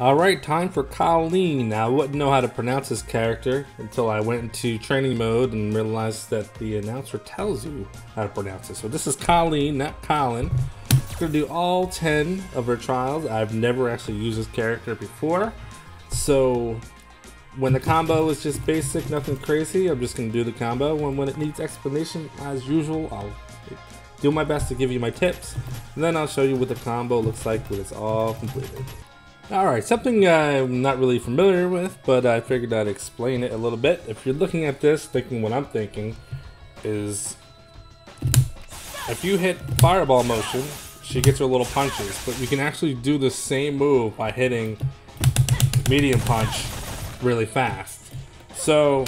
Alright, time for Kolin. Now, I wouldn't know how to pronounce this character until I went into training mode and realized that the announcer tells you how to pronounce it. So this is Kolin, not Colin. I'm going to do all 10 of her trials. I've never actually used this character before. So when the combo is just basic, nothing crazy, I'm just going to do the combo. When it needs explanation, as usual, I'll do my best to give you my tips. And then I'll show you what the combo looks like when it's all completed. Alright, something I'm not really familiar with, but I figured I'd explain it a little bit. If you're looking at this, thinking what I'm thinking is, if you hit fireball motion, she gets her little punches, but you can actually do the same move by hitting medium punch really fast. So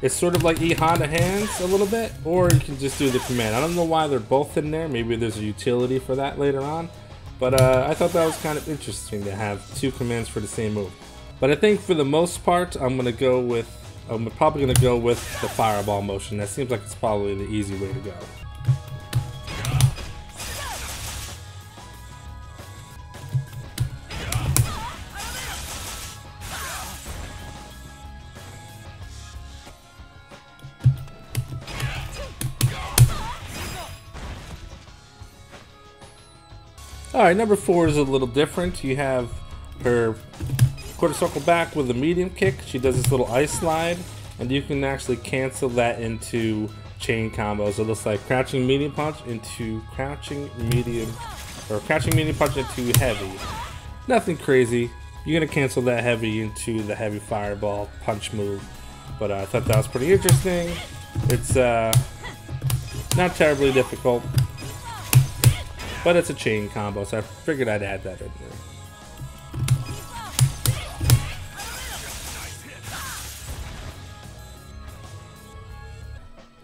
it's sort of like E-Honda hands a little bit, or you can just do the command. I don't know why they're both in there. Maybe there's a utility for that later on. But I thought that was kind of interesting to have two commands for the same move. But I think for the most part, I'm probably gonna go with the fireball motion. That seems like it's probably the easy way to go. Alright, number 4 is a little different. You have her quarter circle back with a medium kick. She does this little ice slide, and you can actually cancel that into chain combos. It looks like crouching medium punch into crouching medium, or crouching medium punch into heavy. Nothing crazy. You're going to cancel that heavy into the heavy fireball punch move. But I thought that was pretty interesting. It's not terribly difficult. But it's a chain combo, so I figured I'd add that in there.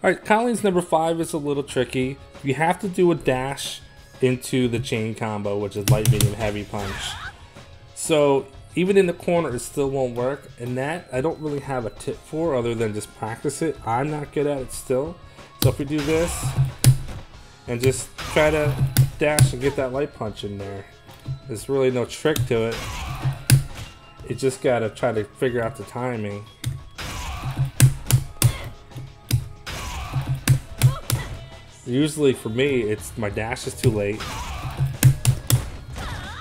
Alright, Kolin's number 5 is a little tricky. You have to do a dash into the chain combo, which is light, medium, heavy punch. So even in the corner, it still won't work. And that, I don't really have a tip for other than just practice it. I'm not good at it still. So if we do this, and just try to dash and get that light punch in there. There's really no trick to it. You just gotta try to figure out the timing. Usually for me, it's my dash is too late.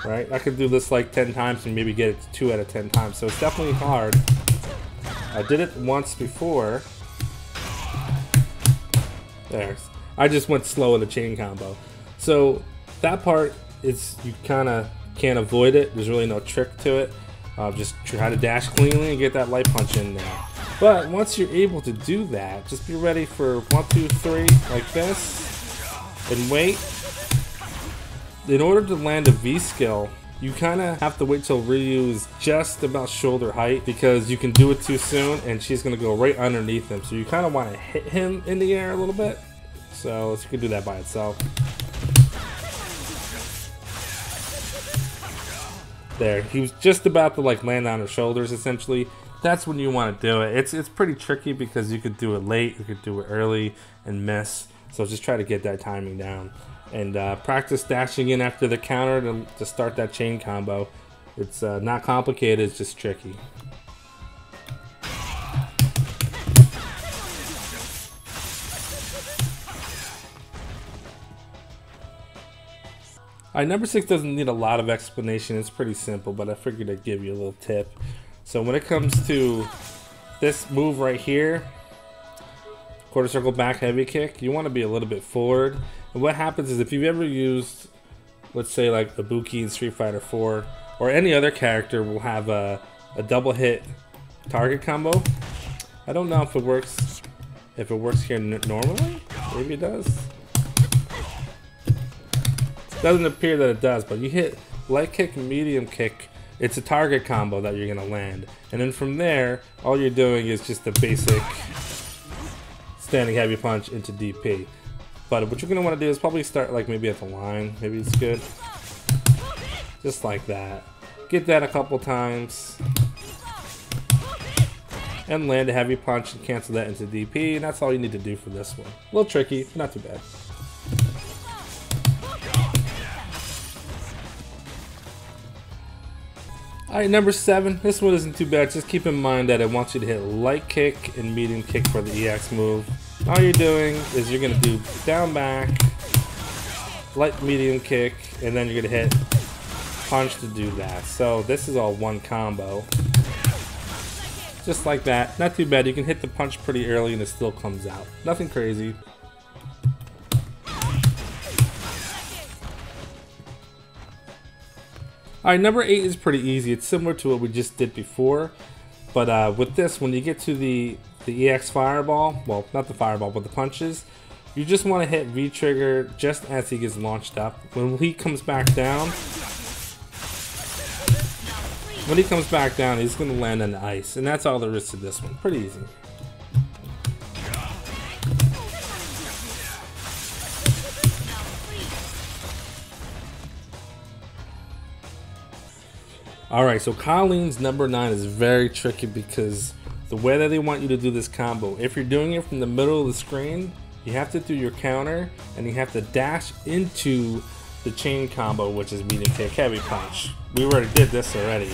Right? I could do this like 10 times and maybe get it to 2 out of 10 times. So it's definitely hard. I did it once before. There. I just went slow in the chain combo. So that part is, you kind of can't avoid it. There's really no trick to it. Just try to dash cleanly and get that light punch in there. But once you're able to do that, just be ready for 1, 2, 3 like this and wait. In order to land a V skill, you kind of have to wait till Ryu is just about shoulder height, because you can do it too soon and she's going to go right underneath him. So you kind of want to hit him in the air a little bit. So you can do that by itself. There, he was just about to like land on her shoulders essentially. That's when you want to do it. It's pretty tricky because you could do it late, you could do it early and miss. So just try to get that timing down. And practice dashing in after the counter to start that chain combo. It's not complicated, it's just tricky. Alright, number 6 doesn't need a lot of explanation. It's pretty simple, but I figured I'd give you a little tip. So when it comes to this move right here, quarter circle back heavy kick, you want to be a little bit forward. And what happens is, if you've ever used, let's say like Ibuki in Street Fighter 4, or any other character will have a double hit target combo. I don't know if it works here normally. Maybe it does. Doesn't appear that it does, but you hit light kick and medium kick, it's a target combo that you're gonna land. And then from there, all you're doing is just a basic standing heavy punch into DP. But what you're gonna wanna do is probably start like maybe at the line, maybe it's good. Just like that. Get that a couple times. And land a heavy punch and cancel that into DP, and that's all you need to do for this one. A little tricky, but not too bad. Alright, number 7. This one isn't too bad. Just keep in mind that it wants you to hit light kick and medium kick for the EX move. All you're doing is you're going to do down back, light medium kick, and then you're going to hit punch to do that. So this is all one combo. Just like that. Not too bad. You can hit the punch pretty early and it still comes out. Nothing crazy. Alright, number 8 is pretty easy. It's similar to what we just did before. But with this, when you get to the EX fireball, well, not the fireball, but the punches, you just want to hit V trigger just as he gets launched up. When he comes back down, he's going to land on the ice. And that's all there is to this one. Pretty easy. Alright, so Kolin's number 9 is very tricky because the way that they want you to do this combo, if you're doing it from the middle of the screen, you have to do your counter and you have to dash into the chain combo, which is medium kick, heavy punch. We already did this already.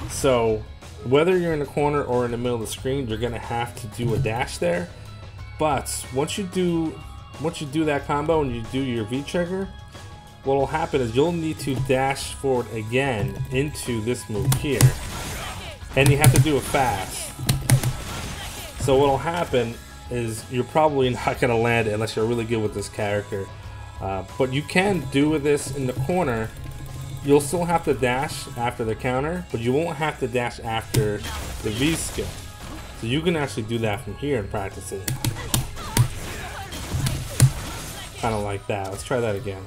So whether you're in the corner or in the middle of the screen, you're gonna have to do a dash there. But once you do that combo and you do your V trigger, what will happen is you'll need to dash forward again into this move here, and you have to do it fast. So what will happen is you're probably not going to land it unless you're really good with this character, but you can do with this in the corner. You'll still have to dash after the counter, but you won't have to dash after the V skill. So you can actually do that from here and practice it. Kind of like that. Let's try that again.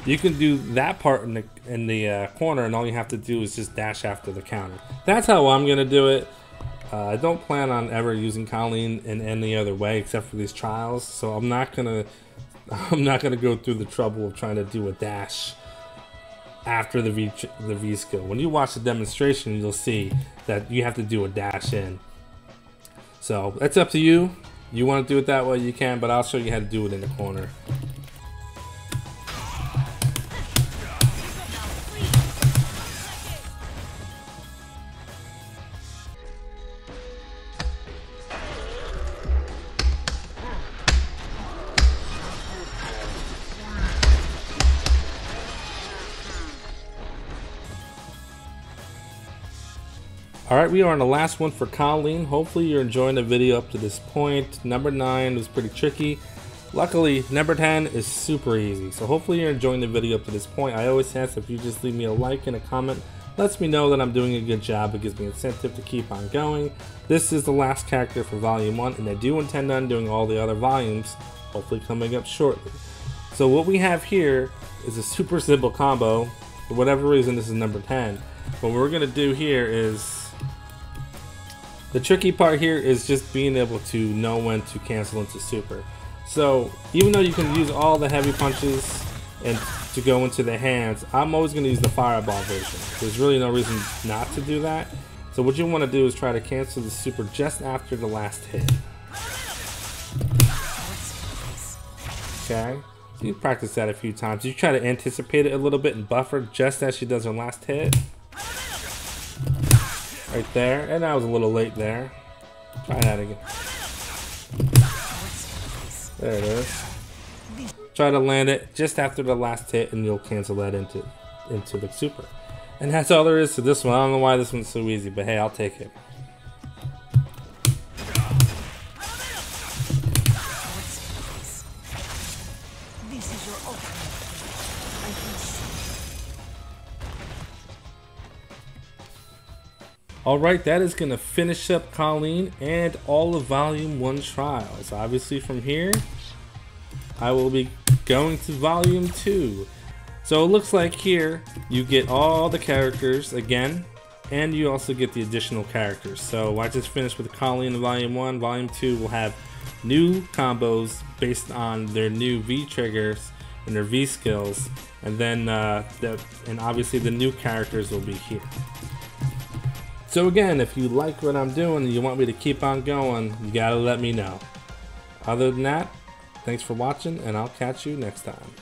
You can do that part in the corner, and all you have to do is just dash after the counter. That's how I'm gonna do it. I don't plan on ever using Kolin in any other way except for these trials, so I'm not gonna go through the trouble of trying to do a dash after the V skill. When you watch the demonstration, you'll see that you have to do a dash in. So it's up to you. You want to do it that way, you can, but I'll show you how to do it in the corner. Alright, we are on the last one for Kolin. Hopefully you're enjoying the video up to this point. Number 9 was pretty tricky. Luckily, number 10 is super easy. So hopefully you're enjoying the video up to this point. I always ask if you just leave me a like and a comment. Lets me know that I'm doing a good job. It gives me incentive to keep on going. This is the last character for Volume 1, and I do intend on doing all the other volumes, hopefully coming up shortly. So what we have here is a super simple combo. For whatever reason, this is number 10. What we're going to do here is... the tricky part here is just being able to know when to cancel into super. So even though you can use all the heavy punches and to go into the hands, I'm always going to use the fireball version. There's really no reason not to do that. So what you want to do is try to cancel the super just after the last hit. Okay, so you practice that a few times. You try to anticipate it a little bit and buffer just as she does her last hit. Right there, and I was a little late there. Try that again. There it is. Try to land it just after the last hit and you'll cancel that into the super. And that's all there is to this one. I don't know why this one's so easy, but hey, I'll take it. Alright, that is going to finish up Kolin and all of Volume 1 trials. Obviously from here, I will be going to Volume 2. So it looks like here, you get all the characters again, and you also get the additional characters. So I just finished with Kolin in Volume 1. Volume 2 will have new combos based on their new V triggers and their V skills. And then, and obviously the new characters will be here. So again, if you like what I'm doing and you want me to keep on going, you gotta let me know. Other than that, thanks for watching, and I'll catch you next time.